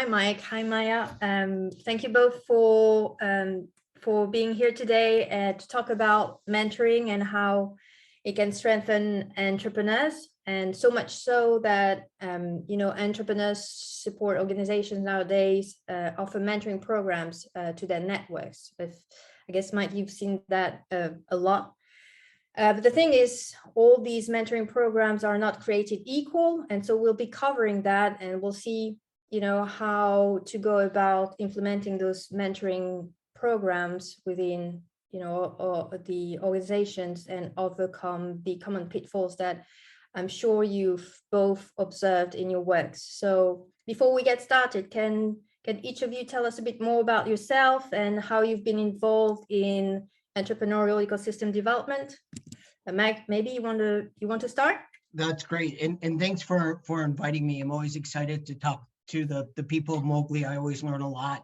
Mike. Hi, Maia. Thank you both for being here today to talk about mentoring and how it can strengthen entrepreneurs. And so much so that, entrepreneurs support organizations nowadays offer mentoring programs to their networks. But I guess, Mike, you've seen that a lot. But the thing is, all these mentoring programs are not created equal. And so we'll be covering that, and we'll see, how to go about implementing those mentoring programs within, the organizations and overcome the common pitfalls that I'm sure you've both observed in your works. So before we get started, can each of you tell us a bit more about yourself and how you've been involved in entrepreneurial ecosystem development? Mike, maybe you want to start? That's great, and thanks for inviting me. I'm always excited to talk to the people of Mowgli. I always learn a lot.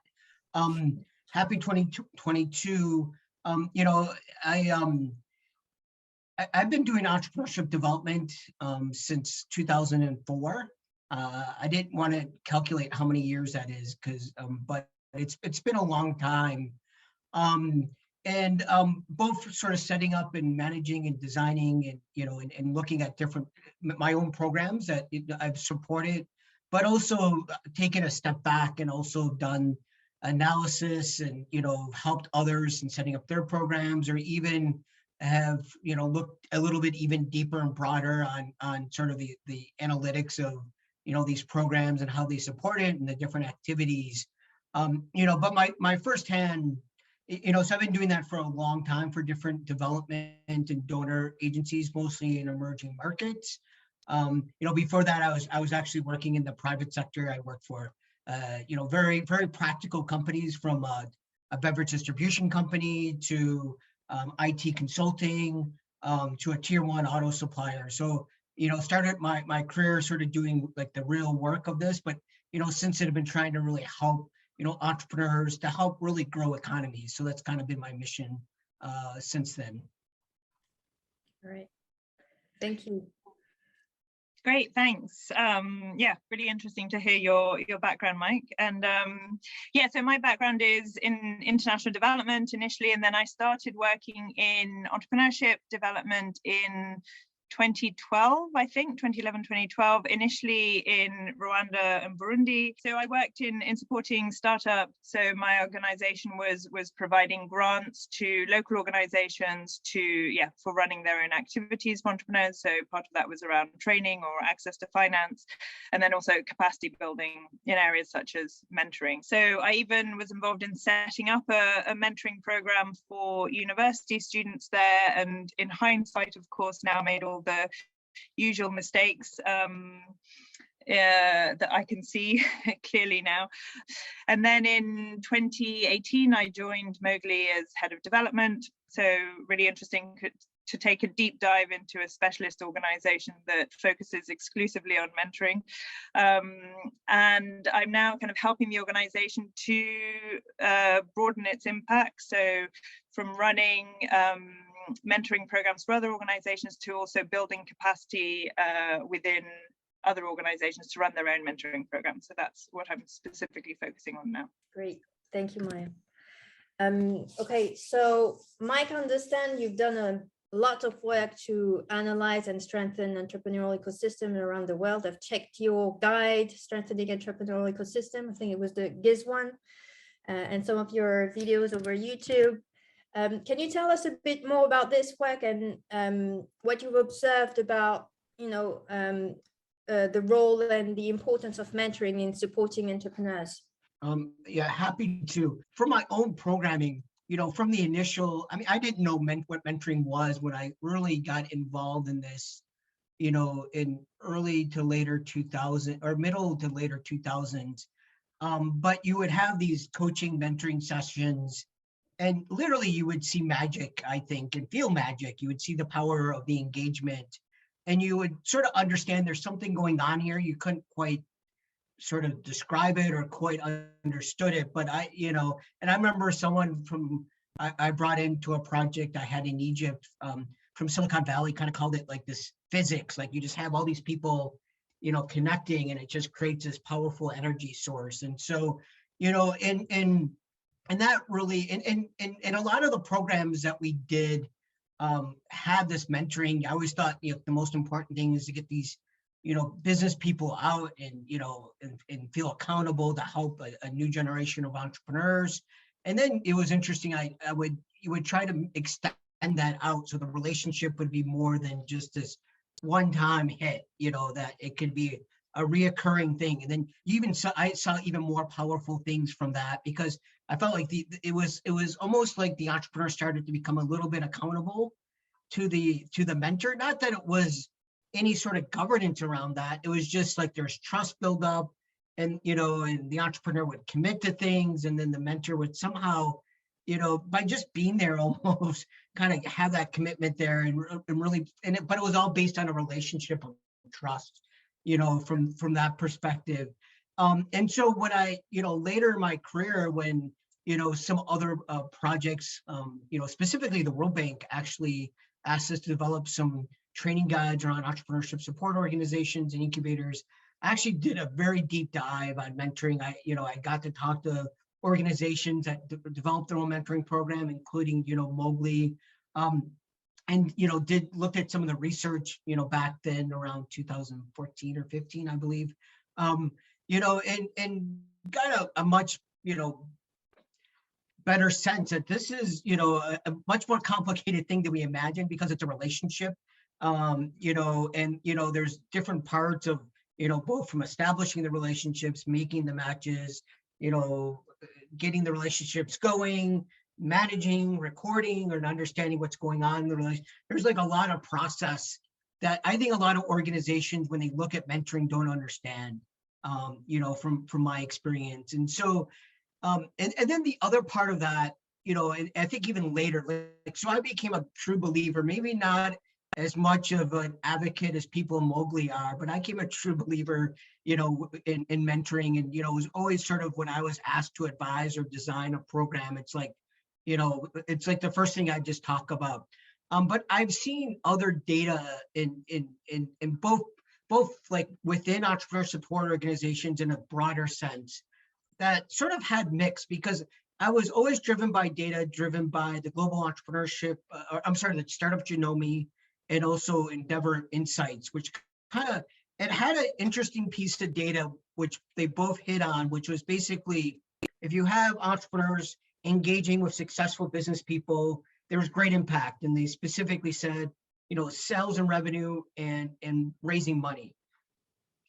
Happy 2022. I've been doing entrepreneurship development since 2004. I didn't want to calculate how many years that is, but it's been a long time. Both sort of setting up and managing and designing and looking at my own programs that I've supported, but also taken a step back and also done analysis and helped others in setting up their programs, or even have looked a little bit even deeper and broader on sort of the analytics of these programs and how they support it and the different activities. But my firsthand, so I've been doing that for a long time for different development and donor agencies, mostly in emerging markets. Before that, I was actually working in the private sector. I worked for very, very practical companies, from a beverage distribution company to IT consulting, to a tier 1 auto supplier. So, started my career sort of doing like the real work of this, but, since then I've been trying to really help, entrepreneurs to help really grow economies. So that's kind of been my mission since then. All right. Thank you. Great, thanks. Yeah, really interesting to hear your background, Mike. And yeah, so my background is in international development initially, and then I started working in entrepreneurship development in 2012, I think, 2011, 2012, initially in Rwanda and Burundi. So I worked in supporting startups. So my organization was providing grants to local organizations for running their own activities for entrepreneurs. So part of that was around training or access to finance, and then also capacity building in areas such as mentoring. So I even was involved in setting up a mentoring program for university students there, and in hindsight, of course, now made all the usual mistakes that I can see clearly now. And then in 2018, I joined Mowgli as head of development. So really interesting to take a deep dive into a specialist organization that focuses exclusively on mentoring. And I'm now kind of helping the organization to broaden its impact. So from running mentoring programs for other organizations to also building capacity within other organizations to run their own mentoring programs. So that's what I'm specifically focusing on now. Great, thank you, Maia. Okay, so Mike, I understand you've done a lot of work to analyze and strengthen entrepreneurial ecosystem around the world. I've checked your guide, Strengthening Entrepreneurial Ecosystem. I think it was the GIZ one, and some of your videos over YouTube. Can you tell us a bit more about this work and what you've observed about, the role and the importance of mentoring in supporting entrepreneurs? Yeah, happy to. For my own programming, from the initial, I didn't know what mentoring was when I really got involved in this, in early to later 2000 or middle to later 2000s. But you would have these coaching mentoring sessions, and literally you would see magic, I think, and feel magic. You would see the power of the engagement, and you would sort of understand there's something going on here. You couldn't quite sort of describe it or quite understood it, but and I remember someone I brought into a project I had in Egypt from Silicon Valley, kind of called it like this physics, like you just have all these people, connecting, and it just creates this powerful energy source. And so, and that really, and a lot of the programs that we did had this mentoring. I always thought, the most important thing is to get these, business people out and, and feel accountable to help a new generation of entrepreneurs. And then it was interesting. You would try to extend that out so the relationship would be more than just this one-time hit, that it could be a reoccurring thing. And then I saw even more powerful things from that, because I felt like it was almost like the entrepreneur started to become a little bit accountable to the mentor. Not that it was any sort of governance around that. It was just like there's trust buildup, and and the entrepreneur would commit to things, and then the mentor would somehow, by just being there, almost kind of have that commitment there, and really, but it was all based on a relationship of trust, from that perspective. And so when I, later in my career, when, some other projects, specifically the World Bank actually asked us to develop some training guides around entrepreneurship support organizations and incubators, I actually did a very deep dive on mentoring. I got to talk to organizations that developed their own mentoring program, including, Mowgli, and, looked at some of the research, back then around 2014 or 15, I believe, and got a much, better sense that this is, a much more complicated thing than we imagined, because it's a relationship, and, there's different parts of, both from establishing the relationships, making the matches, getting the relationships going, managing, recording, or understanding what's going on in the relationship. There's like a lot of process that I think a lot of organizations, when they look at mentoring, don't understand, from my experience. And so, and then the other part of that, and I think even later, like, so I became a true believer, maybe not as much of an advocate as people in Mowgli are, but I became a true believer, in mentoring. And, it was always sort of when I was asked to advise or design a program, it's like, it's like the first thing I just talk about. But I've seen other data in both like within entrepreneur support organizations in a broader sense that sort of had mixed, because I was always driven by data, driven by the global entrepreneurship, the Startup Genome, and also Endeavor Insights, which it had an interesting piece of data, which they both hit on, which was basically, if you have entrepreneurs engaging with successful business people, there was great impact. And they specifically said, sales and revenue and raising money,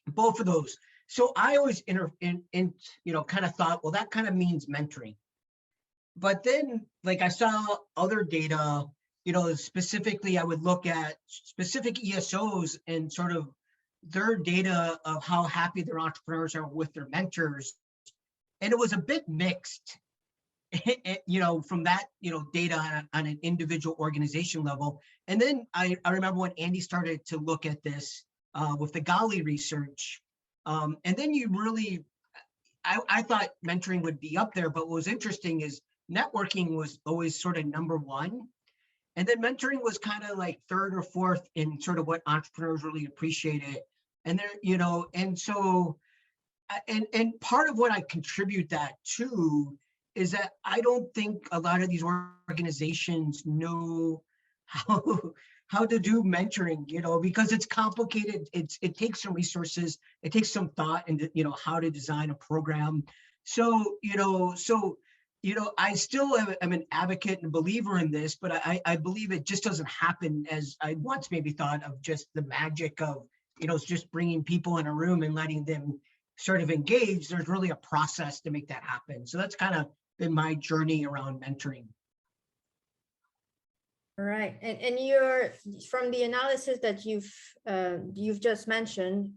both of those. So I always kind of thought, well, that kind of means mentoring. But then, like, I saw other data, specifically I would look at specific ESOs and sort of their data of how happy their entrepreneurs are with their mentors. And it was a bit mixed, from that, data on an individual organization level. And then I remember when Andy started to look at this with the Gali research. And then you really, I thought mentoring would be up there, but what was interesting is networking was always sort of number one. And then mentoring was kind of like third or fourth in sort of what entrepreneurs really appreciated. And there, and so, and part of what I contribute that to is that I don't think a lot of these organizations know how to do mentoring, because it's complicated. It takes some resources, it takes some thought into, how to design a program. So, I still am an advocate and believer in this, but I believe it just doesn't happen as I once maybe thought of, just the magic of, just bringing people in a room and letting them sort of engage. There's really a process to make that happen. So that's kind of been my journey around mentoring. All right, and you're, from the analysis that you've just mentioned,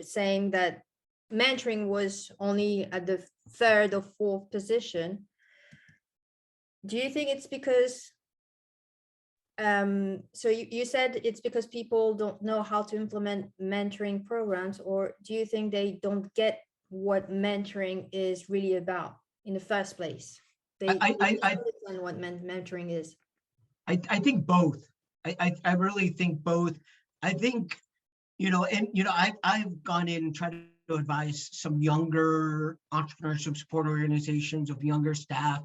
saying that mentoring was only at the third or fourth position. Do you think it's because, so you said it's because people don't know how to implement mentoring programs, or do you think they don't get what mentoring is really about in the first place? They don't understand what mentoring is. I think both. I really think both. I think I've gone in and tried to advise some younger entrepreneurship support organizations of younger staff,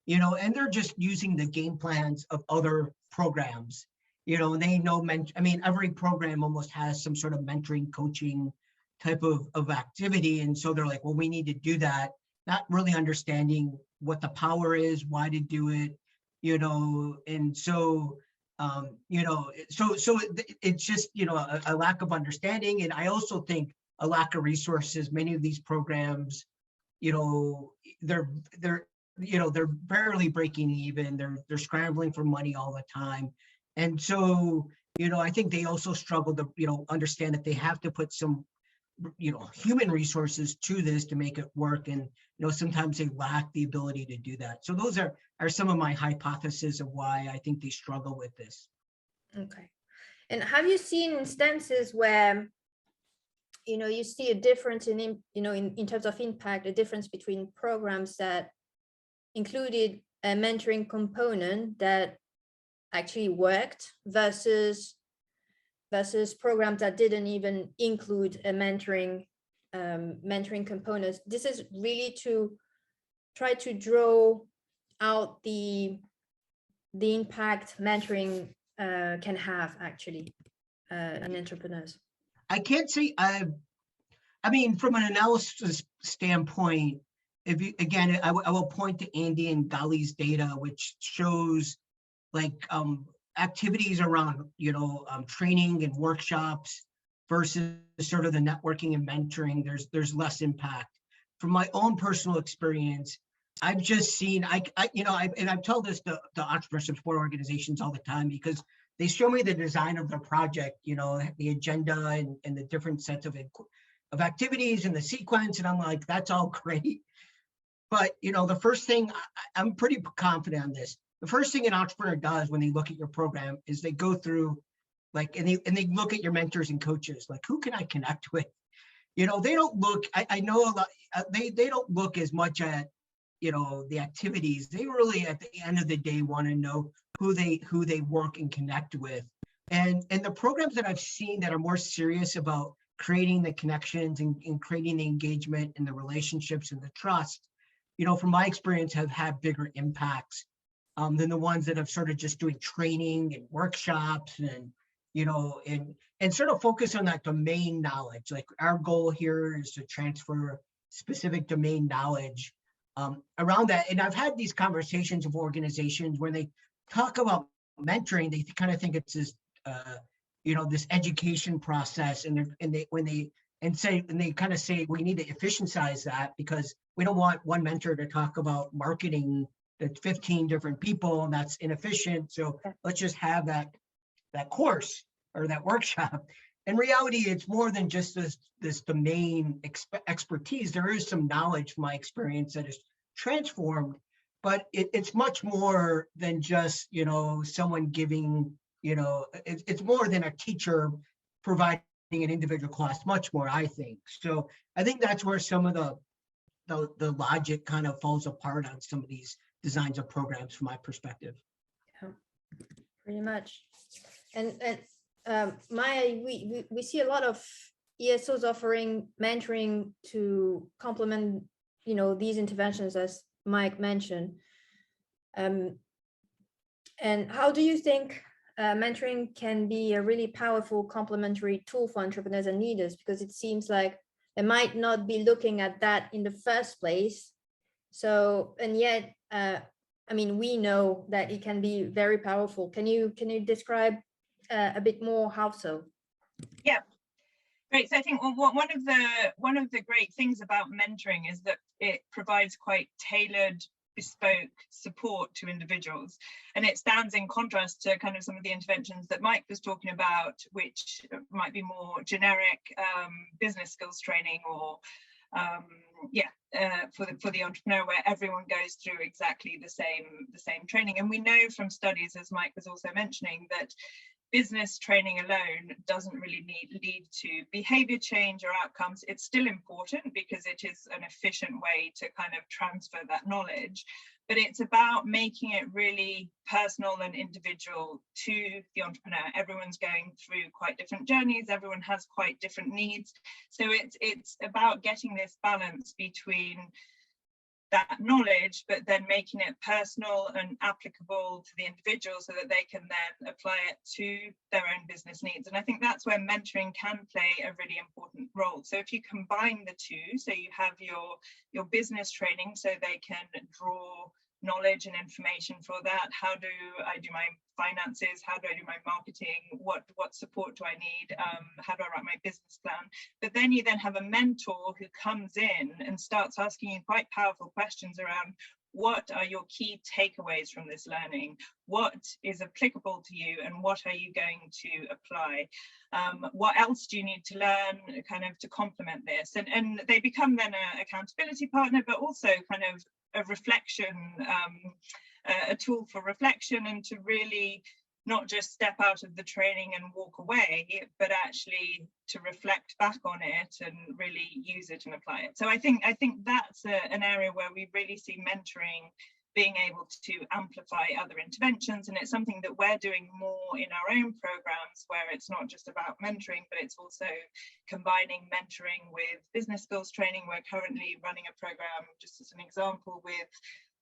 and they're just using the game plans of other programs. They know, every program almost has some sort of mentoring, coaching type of activity. And so they're like, well, we need to do that, not really understanding what the power is, why to do it, and so it's just, a lack of understanding. And I also think a lack of resources. Many of these programs, they're barely breaking even. They're scrambling for money all the time. And so, I think they also struggle to, understand that they have to put some, human resources to this to make it work. And, sometimes they lack the ability to do that. So those are some of my hypotheses of why I think they struggle with this. Okay. And have you seen instances where, you see a difference in terms of impact, a difference between programs that included a mentoring component that actually worked versus programs that didn't even include a mentoring components? This is really to try to draw out the impact mentoring can have actually on entrepreneurs. I can't say from an analysis standpoint, I will point to Andy and Gali's data, which shows activities around, training and workshops versus sort of the networking and mentoring. There's less impact. From my own personal experience, I've just seen, and I've told this to entrepreneurship support organizations all the time, because they show me the design of their project, the agenda and the different sets of activities and the sequence. And I'm like, that's all great. But, the first thing, I'm pretty confident on this. The first thing an entrepreneur does when they look at your program is they go through and they look at your mentors and coaches, like, who can I connect with? They don't look, I know a lot, they don't look as much at, the activities. They really, at the end of the day, want to know who they work and connect with. And the programs that I've seen that are more serious about creating the connections and creating the engagement and the relationships and the trust, from my experience, have had bigger impacts than the ones that have sort of just doing training and workshops and, and sort of focus on that domain knowledge. Like, our goal here is to transfer specific domain knowledge around that. And I've had these conversations with organizations where they talk about mentoring, they kind of think it's this, this education process, and they kind of say we need to efficientize that, because we don't want one mentor to talk about marketing to 15 different people, and that's inefficient. So let's just have that course or that workshop. In reality, it's more than just this domain expertise. There is some knowledge from my experience that is transformed, but it's much more than just, someone giving, it's more than a teacher providing an individual class, much more, I think. So I think that's where some of the logic kind of falls apart on some of these designs of programs from my perspective. Yeah, pretty much. And Maia, we see a lot of ESOs offering mentoring to complement, these interventions, as Mike mentioned. And how do you think mentoring can be a really powerful complementary tool for entrepreneurs and leaders? Because it seems like they might not be looking at that in the first place. So, and yet, we know that it can be very powerful. Can you describe a bit more how so? Yeah, great. So I think one of the great things about mentoring is that it provides quite tailored, bespoke support to individuals, and it stands in contrast to kind of some of the interventions that Mike was talking about, which might be more generic business skills training, or for the entrepreneur, where everyone goes through exactly the same training. And we know from studies, as Mike was also mentioning, that business training alone doesn't really lead to behavior change or outcomes. It's still important because it is an efficient way to kind of transfer that knowledge, but it's about making it really personal and individual to the entrepreneur. Everyone's going through quite different journeys, everyone has quite different needs. So it's about getting this balance between that knowledge, but then making it personal and applicable to the individual so that they can then apply it to their own business needs. And I think that's where mentoring can play a really important role. So if you combine the two, so you have your business training, so they can draw knowledge and information for that. How do I do my finances? How do I do my marketing? What support do I need? How do I write my business plan? But then you then have a mentor who comes in and starts asking you quite powerful questions around what are your key takeaways from this learning? What is applicable to you and what are you going to apply? What else do you need to learn kind of to complement this? And they become then an accountability partner, but also kind of a reflection, a tool for reflection, and to really not just step out of the training and walk away, but actually to reflect back on it and really use it and apply it. So I think that's an area where we really see mentoring being able to amplify other interventions, and it's something that we're doing more in our own programs, where it's not just about mentoring, but it's also combining mentoring with business skills training. We're currently running a program, just as an example, with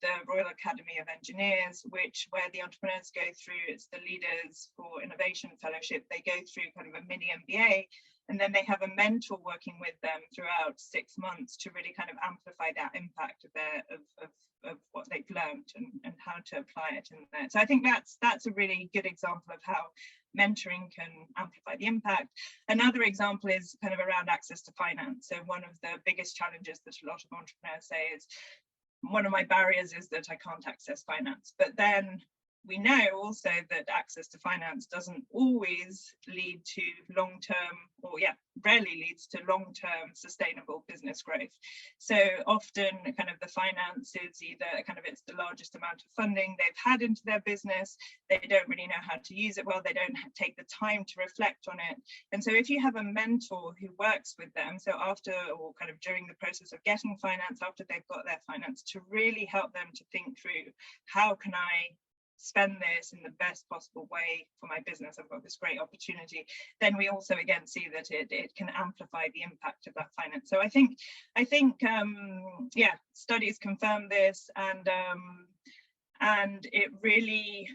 the Royal Academy of Engineers, where the entrepreneurs go through, it's the Leaders for Innovation Fellowship, they go through kind of a mini MBA, and then they have a mentor working with them throughout 6 months to really kind of amplify that impact of what they've learned and how to apply it in there. So I think that's a really good example of how mentoring can amplify the impact. Another example is kind of around access to finance. So one of the biggest challenges that a lot of entrepreneurs say is, one of my barriers is that I can't access finance. But then we know also that access to finance doesn't always lead to long-term, or rarely leads to long-term sustainable business growth. So often kind of the finance is either kind of it's the largest amount of funding they've had into their business, they don't really know how to use it well, they don't take the time to reflect on it. And so if you have a mentor who works with them, so after or kind of during the process of getting finance, after they've got their finance, to really help them to think through, how can I spend this in the best possible way for my business? I've got this great opportunity. Then we also again see that it can amplify the impact of that finance. So I think studies confirm this, and it really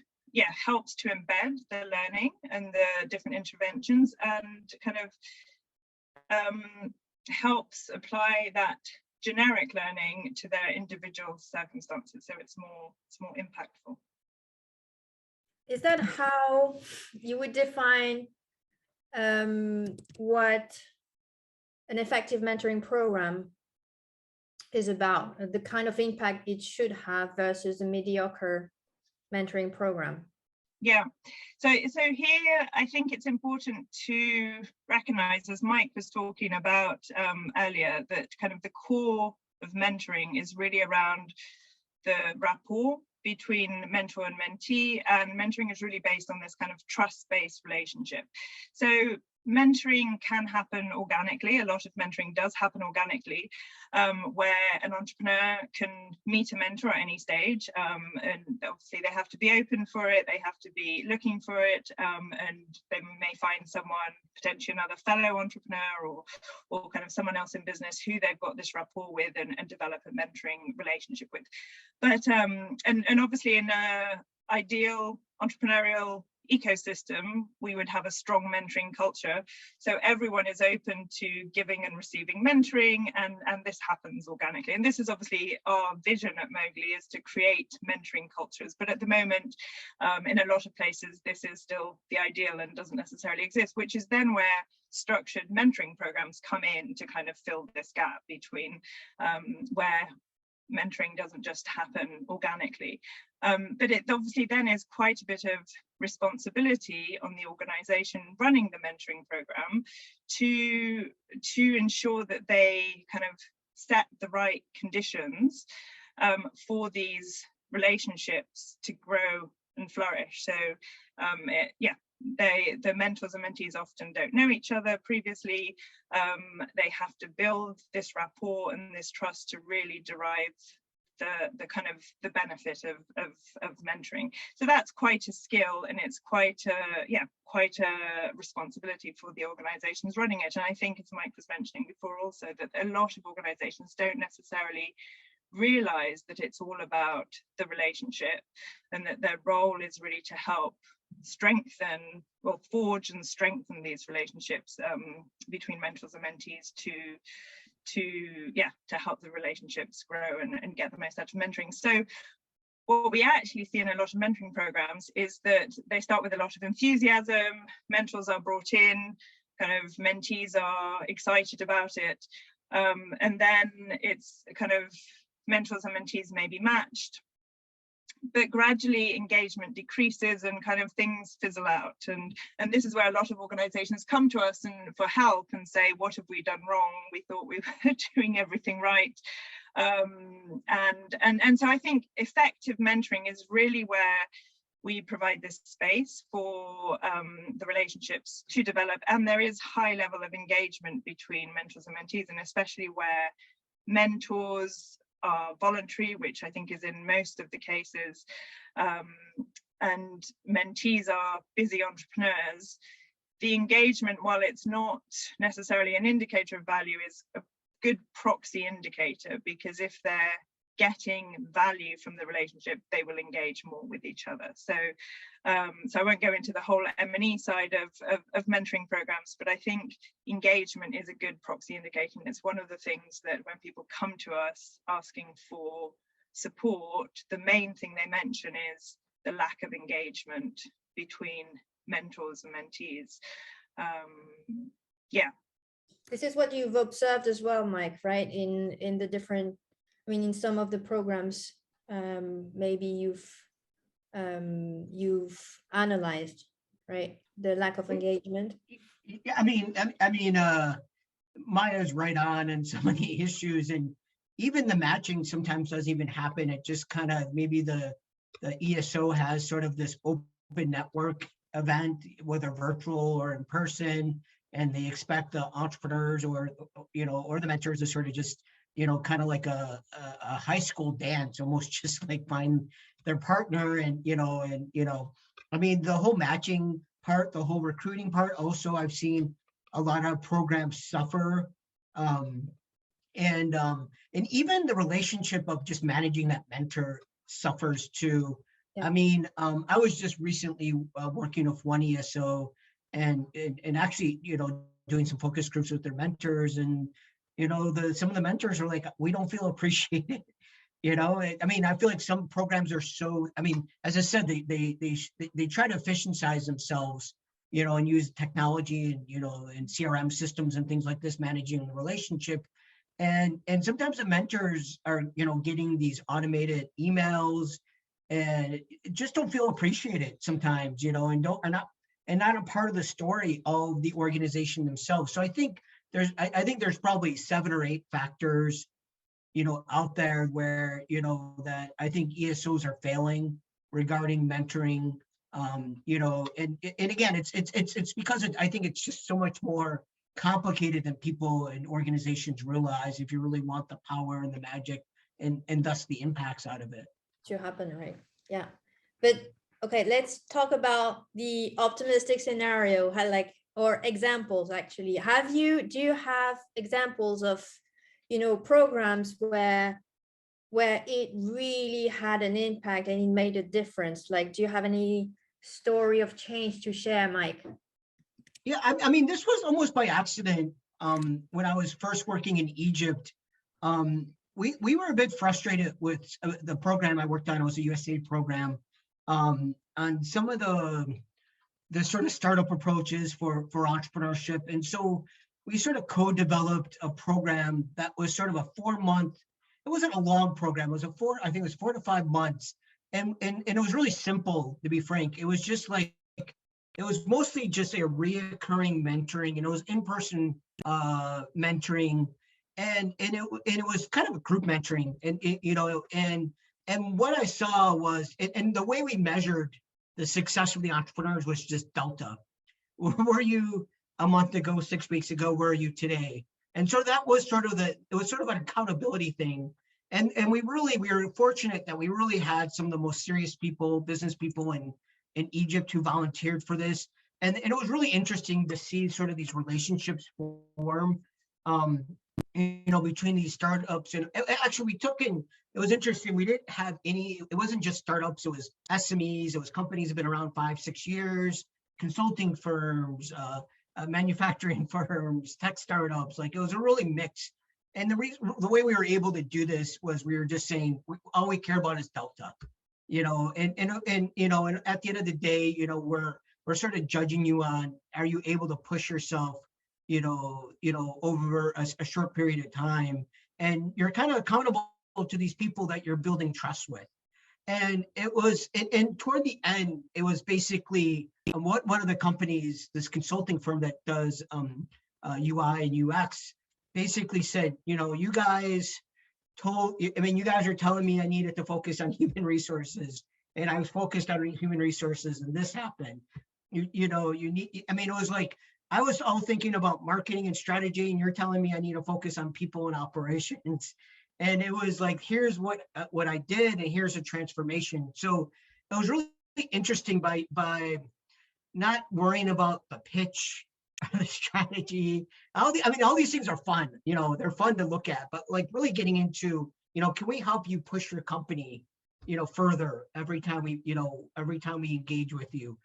helps to embed the learning and the different interventions, and kind of helps apply that generic learning to their individual circumstances, so it's more impactful. Is that how you would define what an effective mentoring program is about, the kind of impact it should have versus a mediocre mentoring program? Yeah, so here I think it's important to recognize, as Mike was talking about earlier, that kind of the core of mentoring is really around the rapport between mentor and mentee, and mentoring is really based on this kind of trust-based relationship. So mentoring can happen organically. A lot of mentoring does happen organically, where an entrepreneur can meet a mentor at any stage, and obviously they have to be open for it, they have to be looking for it, and they may find someone, potentially another fellow entrepreneur or kind of someone else in business who they've got this rapport with and develop a mentoring relationship with. But and obviously in an ideal entrepreneurial ecosystem, we would have a strong mentoring culture, so everyone is open to giving and receiving mentoring, and this happens organically. And this is obviously our vision at Mowgli, is to create mentoring cultures, but at the moment in a lot of places this is still the ideal and doesn't necessarily exist, which is then where structured mentoring programs come in to kind of fill this gap between where mentoring doesn't just happen organically. But it obviously then is quite a bit of responsibility on the organization running the mentoring program to ensure that they kind of set the right conditions for these relationships to grow and flourish. So the mentors and mentees often don't know each other previously. They have to build this rapport and this trust to really derive the kind of the benefit of mentoring. So that's quite a skill, and it's quite a responsibility for the organizations running it. And I think, as Mike was mentioning before also, that a lot of organizations don't necessarily realize that it's all about the relationship, and that their role is really to help strengthen, well, forge and strengthen these relationships between mentors and mentees to help the relationships grow and get the most out of mentoring. So what we actually see in a lot of mentoring programs is that they start with a lot of enthusiasm, mentors are brought in, kind of mentees are excited about it, and then it's kind of mentors and mentees may be matched, but gradually engagement decreases and kind of things fizzle out. And this is where a lot of organizations come to us and for help and say, what have we done wrong? We thought we were doing everything right. And so I think effective mentoring is really where we provide this space for the relationships to develop. And there is high level of engagement between mentors and mentees, and especially where mentors are voluntary, which I think is in most of the cases, and mentees are busy entrepreneurs. The engagement, while it's not necessarily an indicator of value, is a good proxy indicator, because if they're getting value from the relationship, they will engage more with each other. So so I won't go into the whole M&E side of mentoring programs, but I think engagement is a good proxy indicator. And it's one of the things that when people come to us asking for support, the main thing they mention is the lack of engagement between mentors and mentees. Yeah. This is what you've observed as well, Mike, right? In the different, I mean, in some of the programs, maybe you've analyzed, right, the lack of engagement. Yeah, I mean, Maia's right on in some of the issues, and even the matching sometimes doesn't even happen. It just kind of, maybe the ESO has sort of this open network event, whether virtual or in person, and they expect the entrepreneurs or the mentors to sort of just, kind of like a high school dance, almost just like find their partner. And I mean, the whole matching part, the whole recruiting part, also I've seen a lot of programs suffer, and even the relationship of just managing that mentor suffers too. Yeah. I mean, I was just recently working with one ESO and actually, doing some focus groups with their mentors, and some of the mentors are like, we don't feel appreciated. I mean, I feel like some programs are so, I mean, as I said, they try to efficientize themselves, and use technology and, and CRM systems and things like this, managing the relationship. And sometimes the mentors are, getting these automated emails and just don't feel appreciated sometimes, and not a part of the story of the organization themselves. So I think there's probably 7 or 8 factors, out there where, that I think ESOs are failing regarding mentoring, and again, it's because I think it's just so much more complicated than people and organizations realize, if you really want the power and the magic and thus the impacts out of it to happen, right? Yeah. But okay, let's talk about the optimistic scenario, or examples actually. Do you have examples of, programs where it really had an impact and it made a difference? Like, do you have any story of change to share, Mike? Yeah, I mean, this was almost by accident. When I was first working in Egypt, we were a bit frustrated with the program I worked on. It was a USAID program, on some of the sort of startup approaches for entrepreneurship. And so we sort of co-developed a program that was sort of a 4-month, it wasn't a long program, it was I think it was 4 to 5 months. And it was really simple, to be frank. It was just like, it was mostly just a reoccurring mentoring, and it was in-person mentoring, and it was kind of a group mentoring, and what I saw was, and the way we measured the success of the entrepreneurs was just delta. Where were you a month ago, 6 weeks ago? Where are you today? And so that was sort of it was sort of an accountability thing. And we were fortunate that we really had some of the most serious people, business people in Egypt who volunteered for this. And it was really interesting to see sort of these relationships form, between these startups. And actually it was interesting. We didn't have it wasn't just startups, it was SMEs, it was companies that have been around 5-6 years, consulting firms, manufacturing firms, tech startups. Like, it was a really mix. And the way we were able to do this was we were just saying, all we care about is Delta, and at the end of the day, we're sort of judging you on, are you able to push yourself, over a short period of time, and you're kind of accountable to these people that you're building trust with. And it was, and toward the end, it was basically one of the companies, this consulting firm that does UI and UX, basically said, you guys are telling me I needed to focus on human resources, and I was focused on human resources, and this happened. You need, it was like, I was all thinking about marketing and strategy, and you're telling me I need to focus on people and operations. And it was like, here's what I did, and here's a transformation. So it was really interesting by not worrying about the pitch, the strategy, all these things are fun, they're fun to look at, but like really getting into, can we help you push your company, further every time we engage with you,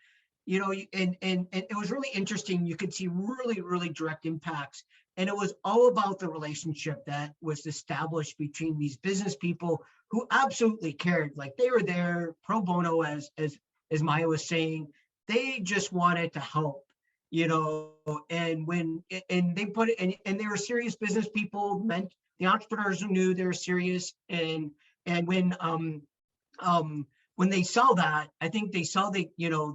and it was really interesting. You could see really, really direct impacts. And it was all about the relationship that was established between these business people who absolutely cared. Like, they were there pro bono, as Maia was saying. They just wanted to help, and they put it, and they were serious business people, meant the entrepreneurs who knew they were serious. And when they saw that, I think they saw the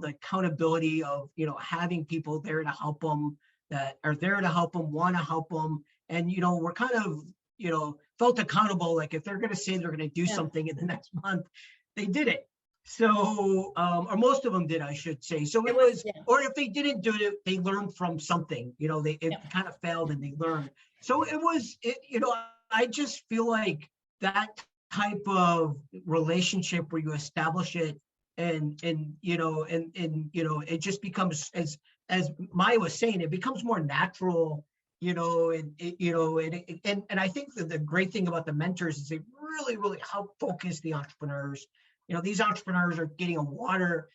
accountability of, having people there to help them, that are there to help them, want to help them. And, we're kind of, felt accountable. Like, if they're going to say they're going to do something in the next month, they did it. So, or most of them did, I should say. So it was, or if they didn't do it, they learned from something, it kind of failed and they learned. So it was, I just feel like that type of relationship where you establish it, and it just becomes, as Maia was saying, it becomes more natural, and I think that the great thing about the mentors is they really, really help focus the entrepreneurs. These entrepreneurs are getting a water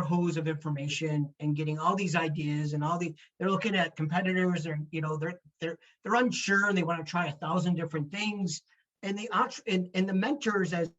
hose of information, and getting all these ideas, and they're looking at competitors, and they're unsure, and they want to try 1,000 different things. And the mentors, as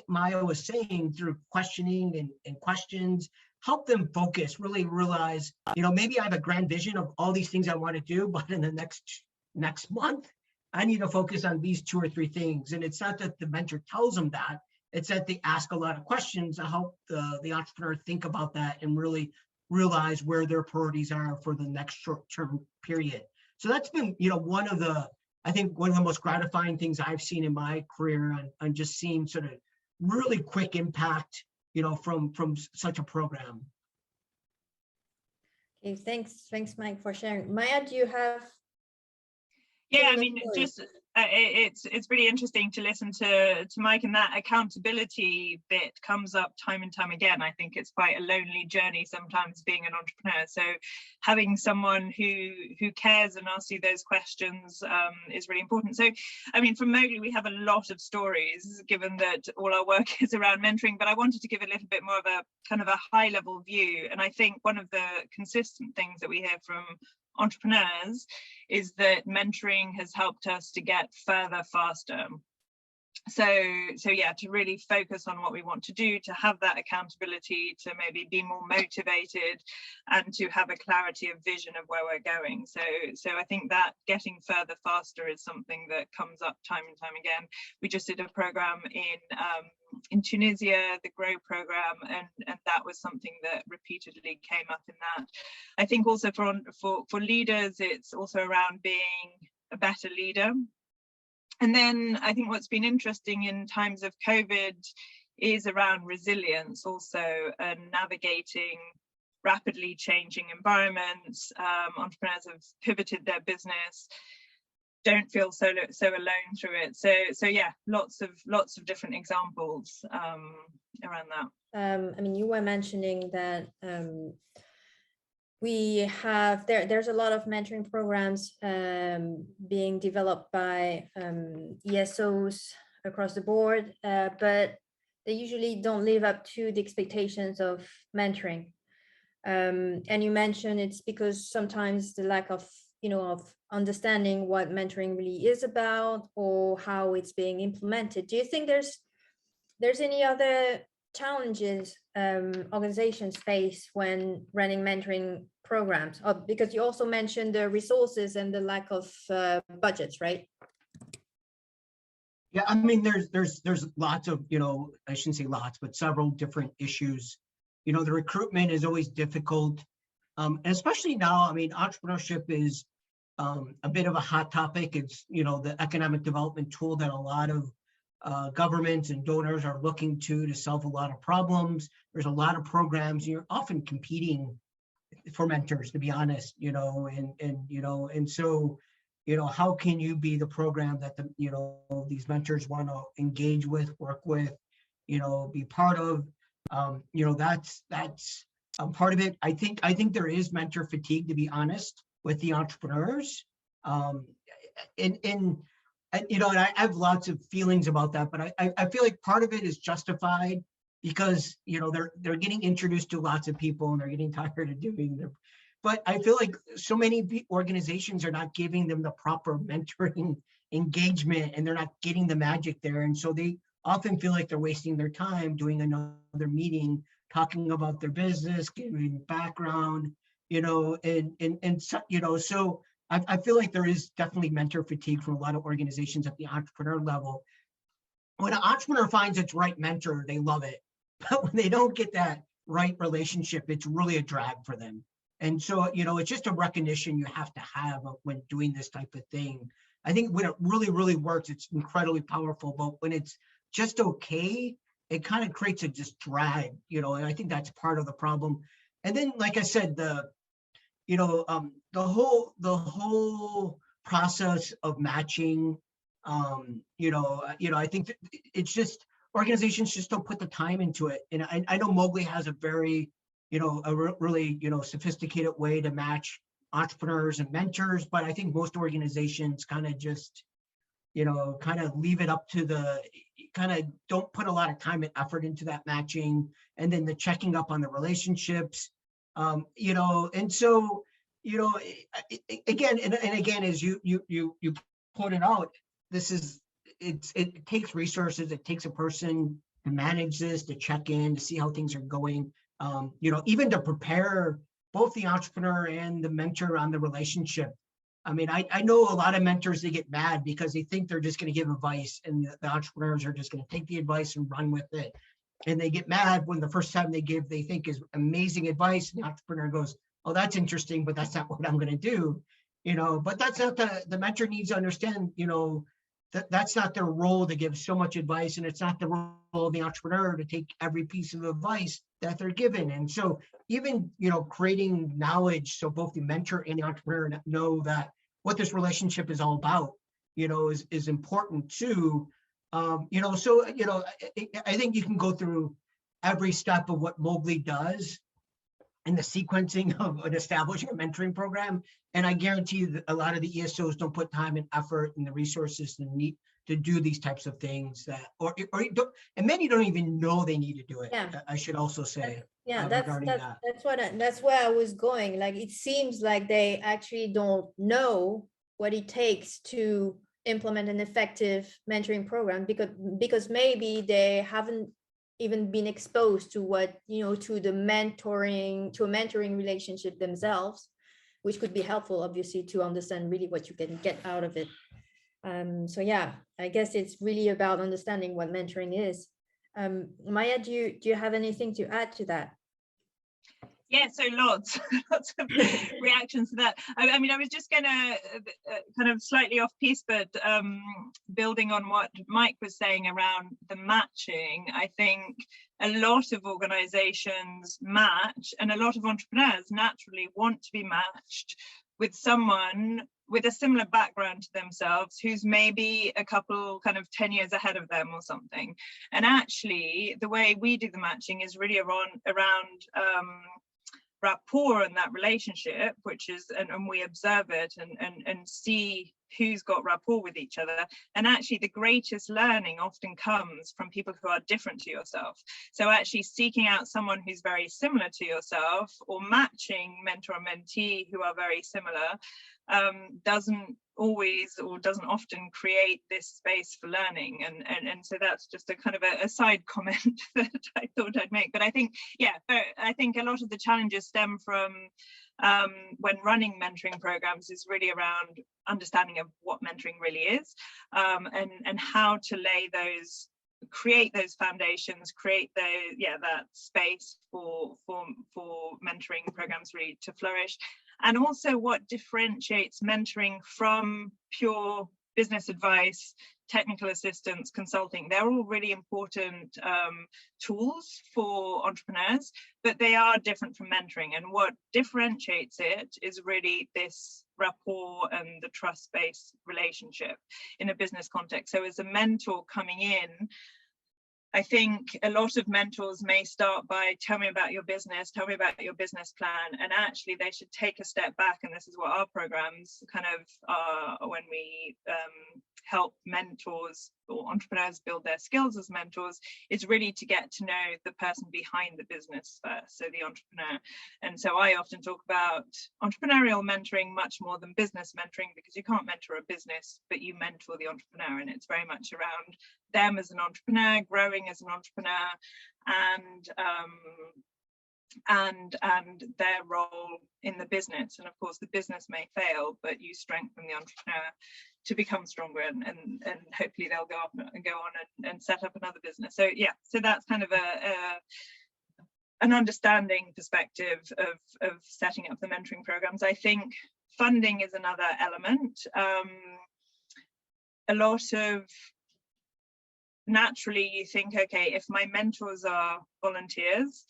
Maia was saying, through questioning and questions, help them focus, really realize, maybe I have a grand vision of all these things I want to do, but in the next month, I need to focus on these 2 or 3 things. And it's not that the mentor tells them that, it's that they ask a lot of questions to help the entrepreneur think about that and really realize where their priorities are for the next short-term period. So that's been, one of the most gratifying things I've seen in my career, on just seeing sort of really quick impact, from such a program. Okay, thanks, Mike, for sharing. Maia, do you have? Yeah, it's really interesting to listen to Mike, and that accountability bit comes up time and time again. I think it's quite a lonely journey sometimes being an entrepreneur. So having someone who cares and asks you those questions is really important. So, from Mowgli, we have a lot of stories, given that all our work is around mentoring, but I wanted to give a little bit more of a kind of a high level view. And I think one of the consistent things that we hear from entrepreneurs is that mentoring has helped us to get further faster. So yeah, to really focus on what we want to do, to have that accountability, to maybe be more motivated, and to have a clarity of vision of where we're going. So I think that getting further faster is something that comes up time and time again. We just did a program in Tunisia, the Grow program, and that was something that repeatedly came up in that. I think also for leaders, it's also around being a better leader. And then I think what's been interesting in times of COVID is around resilience also, and navigating rapidly changing environments. Entrepreneurs have pivoted their business don't feel so alone through it. So yeah, lots of different examples around that. I mean, you were mentioning that we have there's a lot of mentoring programs being developed by ESOs across the board, but they usually don't live up to the expectations of mentoring. And you mentioned it's because sometimes the lack of of understanding what mentoring really is about or how it's being implemented. Do you think there's any other challenges organizations face when running mentoring programs? Because you also mentioned the resources and the lack of budgets, right? Yeah, I mean, there's lots of, I shouldn't say lots, but several different issues. The recruitment is always difficult. And especially now, I mean, entrepreneurship is a bit of a hot topic. It's, the economic development tool that a lot of governments and donors are looking to solve a lot of problems. There's a lot of programs. You're often competing for mentors, to be honest, and so, how can you be the program that these mentors want to engage with, work with, be part of? That's part of it. I think there is mentor fatigue, to be honest, with the entrepreneurs. And I have lots of feelings about that, but I feel like part of it is justified because, they're getting introduced to lots of people and they're getting tired of doing them. But I feel like so many organizations are not giving them the proper mentoring engagement and they're not getting the magic there. And so they often feel like they're wasting their time doing another meeting, talking about their business, giving background, so I feel like there is definitely mentor fatigue from a lot of organizations at the entrepreneur level. When an entrepreneur finds its right mentor, they love it. But when they don't get that right relationship, it's really a drag for them. And so, it's just a recognition you have to have when doing this type of thing. I think when it really, really works, it's incredibly powerful. But when it's just okay, it kind of creates a just drag, and I think that's part of the problem. And then, like I said, the whole process of matching, I think it's just organizations just don't put the time into it. And I know Mowgli has a very, really, sophisticated way to match entrepreneurs and mentors, but I think most organizations kind of just, kind of leave it up to kind of don't put a lot of time and effort into that matching, and then the checking up on the relationships. And so, again, as you pointed out, it takes resources, it takes a person to manage this, to check in, to see how things are going, even to prepare both the entrepreneur and the mentor on the relationship. I mean, I know a lot of mentors, they get mad because they think they're just going to give advice and the entrepreneurs are just going to take the advice and run with it. And they get mad when the first time they think is amazing advice, and the entrepreneur goes, oh, that's interesting, but that's not what I'm going to do. But that's not the mentor needs to understand, that's not their role to give so much advice, and it's not the role of the entrepreneur to take every piece of advice that they're given. And so even, creating knowledge so both the mentor and the entrepreneur know that what this relationship is all about, is important too. So, I think you can go through every step of what Mowgli does in the sequencing of establishing a mentoring program. And I guarantee you that a lot of the ESOs don't put time and effort and the resources to do these types of things and many don't even know they need to do it. Yeah. I should also say. That's where I was going. Like, it seems like they actually don't know what it takes to implement an effective mentoring program because maybe they haven't even been exposed to what, to a mentoring relationship themselves, which could be helpful, obviously, to understand really what you can get out of it. So yeah, I guess it's really about understanding what mentoring is. Maia, do you have anything to add to that? Yeah, so lots of reactions to that. I mean, I was just gonna kind of slightly off piece, but building on what Mike was saying around the matching, I think a lot of organizations match, and a lot of entrepreneurs naturally want to be matched with someone with a similar background to themselves, who's maybe a couple kind of 10 years ahead of them or something. And actually, the way we do the matching is really around rapport and that relationship, which is, and we observe it and see who's got rapport with each other. And actually the greatest learning often comes from people who are different to yourself. So actually seeking out someone who's very similar to yourself, or matching mentor and mentee who are very similar, doesn't always, or doesn't often, create this space for learning. And so that's just a kind of a side comment that I thought I'd make. But I think, yeah, I think a lot of the challenges stem from when running mentoring programs is really around understanding of what mentoring really is, and how to lay those, create those foundations, create that space for mentoring programs really to flourish. And also what differentiates mentoring from pure business advice, technical assistance, consulting. They're all really important tools for entrepreneurs, but they are different from mentoring. And what differentiates it is really this rapport and the trust-based relationship in a business context. So as a mentor coming in, I think a lot of mentors may start by, tell me about your business, tell me about your business plan, and actually they should take a step back. And this is what our programs kind of are when we help mentors or entrepreneurs build their skills as mentors, is really to get to know the person behind the business first, so the entrepreneur. And so I often talk about entrepreneurial mentoring much more than business mentoring, because you can't mentor a business, but you mentor the entrepreneur, and it's very much around them as an entrepreneur, growing as an entrepreneur, and their role in the business. And of course the business may fail, but you strengthen the entrepreneur to become stronger, and hopefully they'll go on and set up another business. So yeah, so that's kind of an understanding perspective of setting up the mentoring programs. I think funding is another element. A lot of, naturally you think, okay, if my mentors are volunteers,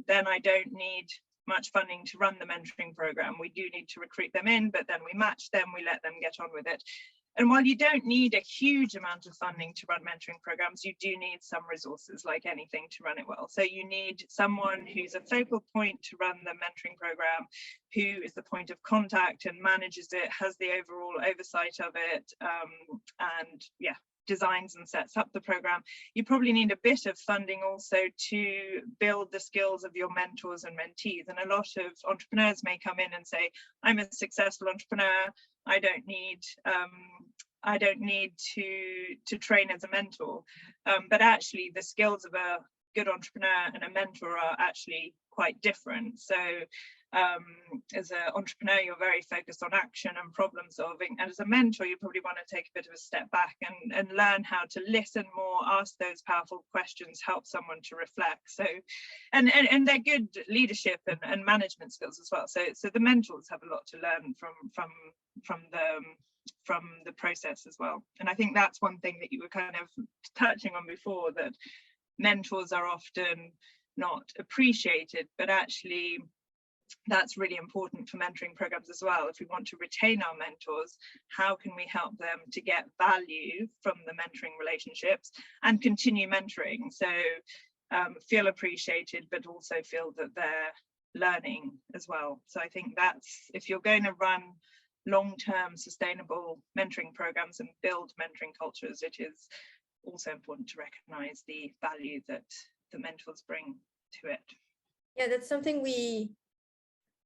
then I don't need much funding to run the mentoring program. We do need to recruit them in, but then we match them, we let them get on with it. And while you don't need a huge amount of funding to run mentoring programs, you do need some resources, like anything, to run it well. So you need someone who's a focal point to run the mentoring program, who is the point of contact and manages it, has the overall oversight of it, and yeah, designs and sets up the program. You probably need a bit of funding also to build the skills of your mentors and mentees. And a lot of entrepreneurs may come in and say, I'm a successful entrepreneur, I don't need to train as a mentor. But actually the skills of a good entrepreneur and a mentor are actually quite different. So as an entrepreneur, you're very focused on action and problem solving, and as a mentor you probably want to take a bit of a step back and learn how to listen more, ask those powerful questions, help someone to reflect. So and they're good leadership and management skills as well. So the mentors have a lot to learn from the process as well. And I think that's one thing that you were kind of touching on before, that mentors are often not appreciated, but actually that's really important for mentoring programs as well. If we want to retain our mentors, how can we help them to get value from the mentoring relationships and continue mentoring? So feel appreciated, but also feel that they're learning as well. So I think that's, if you're going to run long-term sustainable mentoring programs and build mentoring cultures, it is also important to recognize the value that the mentors bring to it. Yeah, that's something we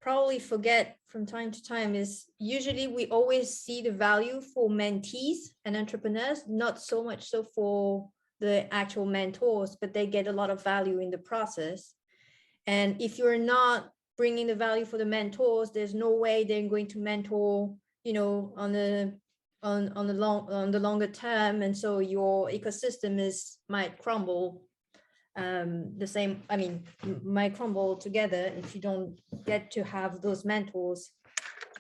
probably forget from time to time, is usually we always see the value for mentees and entrepreneurs, not so much so for the actual mentors, but they get a lot of value in the process. And if you're not bringing the value for the mentors, there's no way they're going to mentor, you know, on the longer term, and so your ecosystem might crumble. The same, I mean, might crumble together if you don't get to have those mentors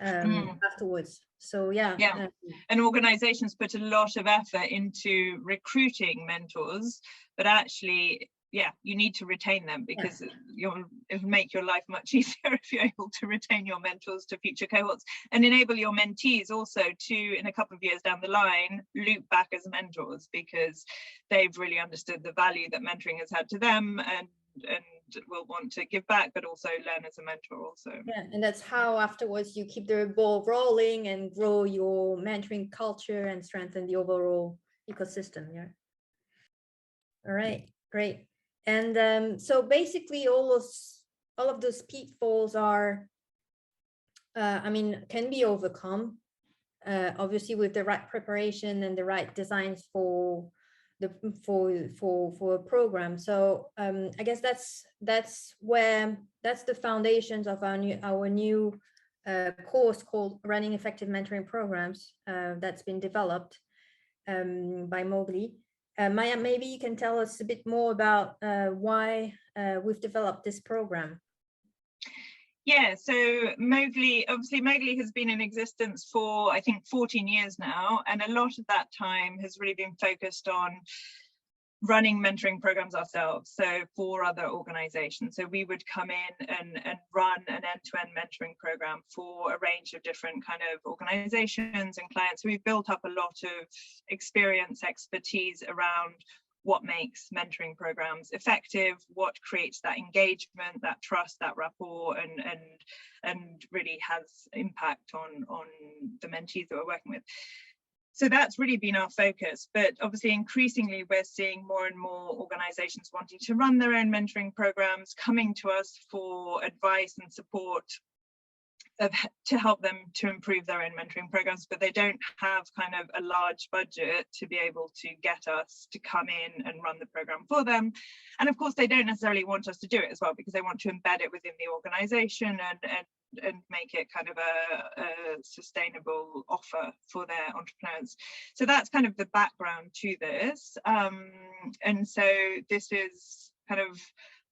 afterwards. So yeah. And organizations put a lot of effort into recruiting mentors, but actually yeah, you need to retain them, because it'll make your life much easier if you're able to retain your mentors to future cohorts, and enable your mentees also to, in a couple of years down the line, loop back as mentors, because they've really understood the value that mentoring has had to them, and will want to give back, but also learn as a mentor also. Yeah, and that's how afterwards you keep the ball rolling and grow your mentoring culture and strengthen the overall ecosystem. Yeah. All right, great. And so basically all of those pitfalls are, I mean, can be overcome, obviously with the right preparation and the right designs for a program. So I guess that's the foundations of our new course called Running Effective Mentoring Programs, that's been developed by Mowgli. Maia, maybe you can tell us a bit more about why we've developed this program. Yeah, so Mowgli has been in existence for, I think, 14 years now, and a lot of that time has really been focused on running mentoring programs ourselves, so for other organizations. So we would come in and run an end-to-end mentoring program for a range of different kind of organizations and clients. So we've built up a lot of experience, expertise around what makes mentoring programs effective, what creates that engagement, that trust, that rapport, and really has impact on the mentees that we're working with. So that's really been our focus, but obviously increasingly we're seeing more and more organizations wanting to run their own mentoring programs, coming to us for advice and support to help them to improve their own mentoring programs, but they don't have kind of a large budget to be able to get us to come in and run the program for them. And of course, they don't necessarily want us to do it as well, because they want to embed it within the organization and make it kind of a sustainable offer for their entrepreneurs. So that's kind of the background to this. And so this is kind of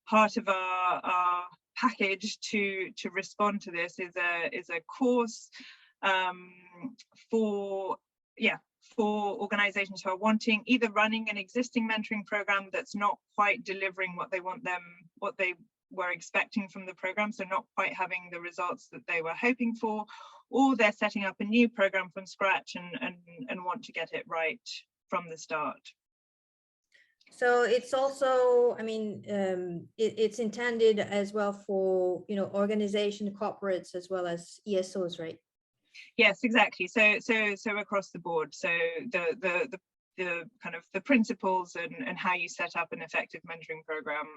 part of our package to respond to this is a course for organizations who are wanting, either running an existing mentoring program that's not quite delivering what they were expecting from the program, so not quite having the results that they were hoping for, or they're setting up a new program from scratch and want to get it right from the start. So it's also, I mean, it's intended as well for, you know, organization, corporates, as well as ESOs, right? Yes, exactly. So across the board. So the kind of the principles and how you set up an effective mentoring program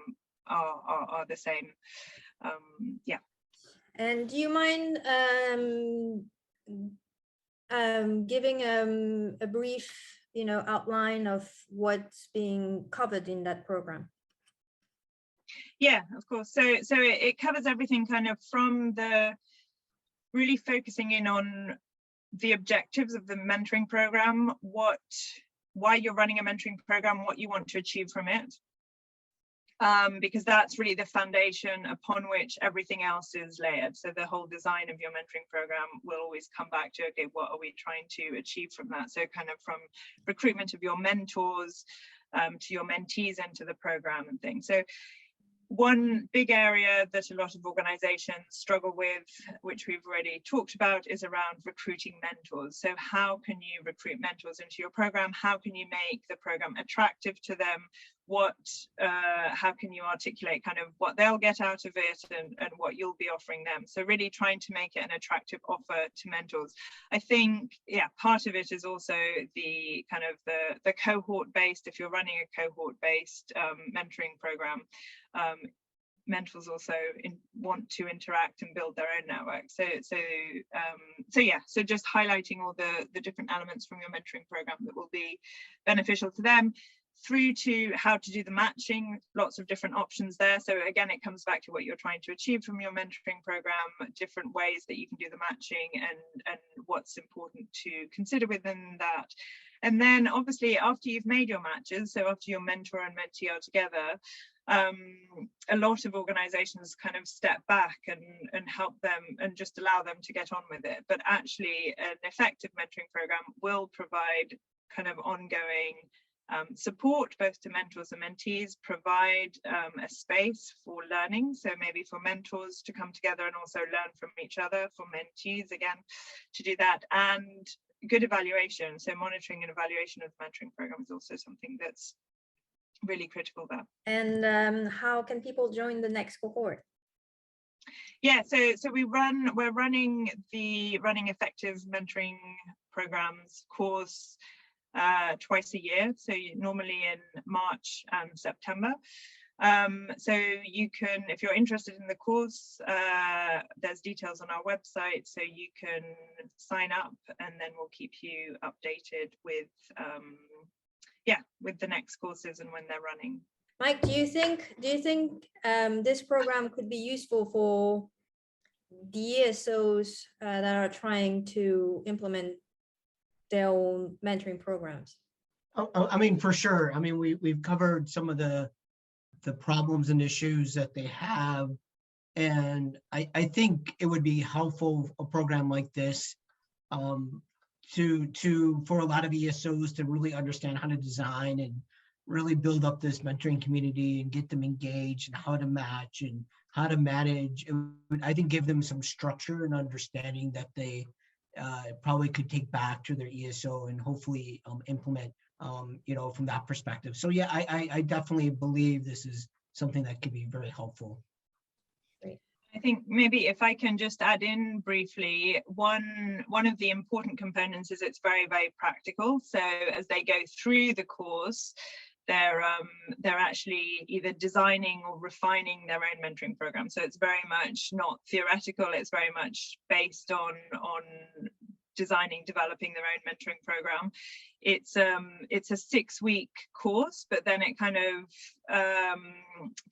are the same. Yeah. And do you mind giving a brief, you know, outline of what's being covered in that program? Yeah, of course. So it covers everything kind of from the really focusing in on the objectives of the mentoring program, why you're running a mentoring program, what you want to achieve from it. Because that's really the foundation upon which everything else is layered. So the whole design of your mentoring program will always come back to, okay, what are we trying to achieve from that? So kind of from recruitment of your mentors to your mentees into the program and things. So one big area that a lot of organizations struggle with, which we've already talked about, is around recruiting mentors. So how can you recruit mentors into your program? How can you make the program attractive to them? How can you articulate kind of what they'll get out of it and what you'll be offering them? So really trying to make it an attractive offer to mentors. I think, yeah, part of it is also the kind of the cohort based. If you're running a cohort based mentoring program, mentors also want to interact and build their own network. So just highlighting all the different elements from your mentoring program that will be beneficial to them, through to how to do the matching, lots of different options there. So again, it comes back to what you're trying to achieve from your mentoring program, different ways that you can do the matching and what's important to consider within that. And then obviously after you've made your matches, so after your mentor and mentee are together, a lot of organizations kind of step back and help them and just allow them to get on with it. But actually an effective mentoring program will provide kind of ongoing support both to mentors and mentees, provide a space for learning, so maybe for mentors to come together and also learn from each other, for mentees again to do that, and good evaluation. So monitoring and evaluation of the mentoring program is also something that's really critical there. And how can people join the next cohort? Yeah, so we're running the Running Effective Mentoring Programs course twice a year, so normally in March and September. So you can, if you're interested in the course, there's details on our website, so you can sign up, and then we'll keep you updated with with the next courses and when they're running. Mike, do you think this program could be useful for the ESOs that are trying to implement their own mentoring programs? I mean, for sure. I mean, we've covered some of the problems and issues that they have, and I think it would be helpful, a program like this, for a lot of ESOs to really understand how to design and really build up this mentoring community and get them engaged and how to match and how to manage. It would, I think, give them some structure and understanding that they probably could take back to their ESO and hopefully implement, from that perspective. So yeah, I definitely believe this is something that could be very helpful. I think maybe if I can just add in briefly, one of the important components is it's very, very practical. So as they go through the course, they're actually either designing or refining their own mentoring program. So it's very much not theoretical, it's very much based on developing their own mentoring program. It's a 6-week course, but then it kind of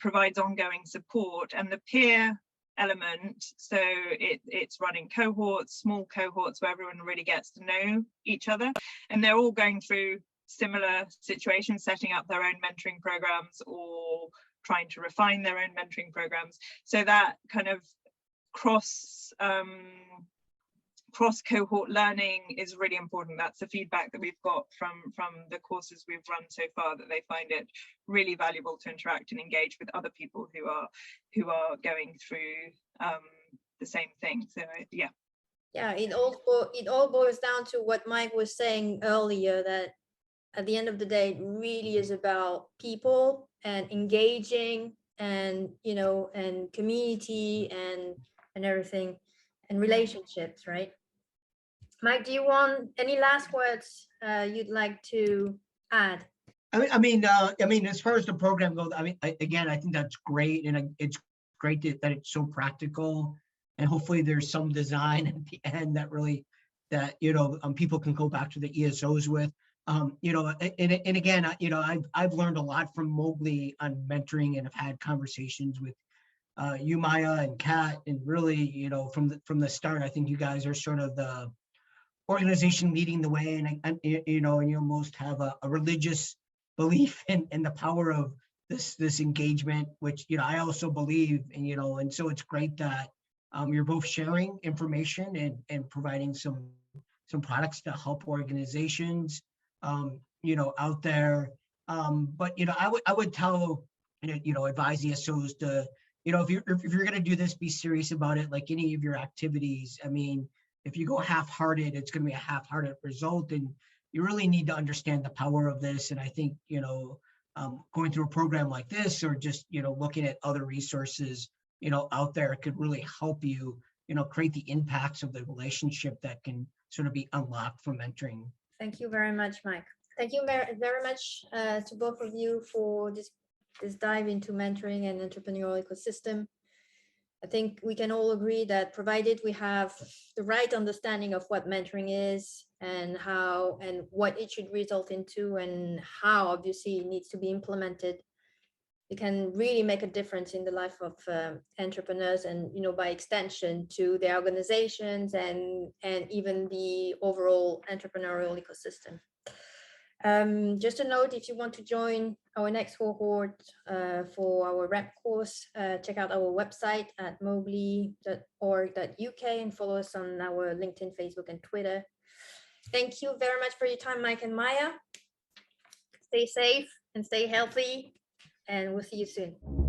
provides ongoing support, and the peer element, so it's running cohorts, small cohorts, where everyone really gets to know each other, and they're all going through similar situations, setting up their own mentoring programs or trying to refine their own mentoring programs. So that kind of cross cohort learning is really important. That's the feedback that we've got from the courses we've run so far, that they find it really valuable to interact and engage with other people who are going through the same thing. So yeah, it all boils down to what Mike was saying earlier, that at the end of the day, it really is about people and engaging and and community and everything, and relationships, right? Mike, do you want any last words you'd like to add? I mean, as far as the program goes, I mean, I think that's great, and it's great that it's so practical, and hopefully there's some design at the end that people can go back to the ESOs with. And again, I've learned a lot from Mowgli on mentoring, and have had conversations with you, Maia, and Kat, and really, from the start, I think you guys are sort of the organization leading the way, and you almost have a religious belief in the power of this engagement, which I also believe, and so it's great that you're both sharing information and providing some products to help organizations out there. But I would tell advise ESOs to if you're going to do this, be serious about it, like any of your activities. I mean, if you go half-hearted, it's going to be a half-hearted result, and you really need to understand the power of this. And I think going through a program like this, or just looking at other resources out there, could really help you create the impacts of the relationship that can sort of be unlocked from mentoring. Thank you very much, Mike. Thank you very much to both of you for this dive into mentoring and entrepreneurial ecosystem. I think we can all agree that provided we have the right understanding of what mentoring is and how and what it should result into, and how obviously it needs to be implemented, it can really make a difference in the life of entrepreneurs, and by extension to their organizations and even the overall entrepreneurial ecosystem. Just a note, if you want to join our next cohort for our REMP course, check out our website at mowgli.org.uk and follow us on our LinkedIn, Facebook, and Twitter. Thank you very much for your time, Mike and Maia. stay safe and stay healthy, and we'll see you soon.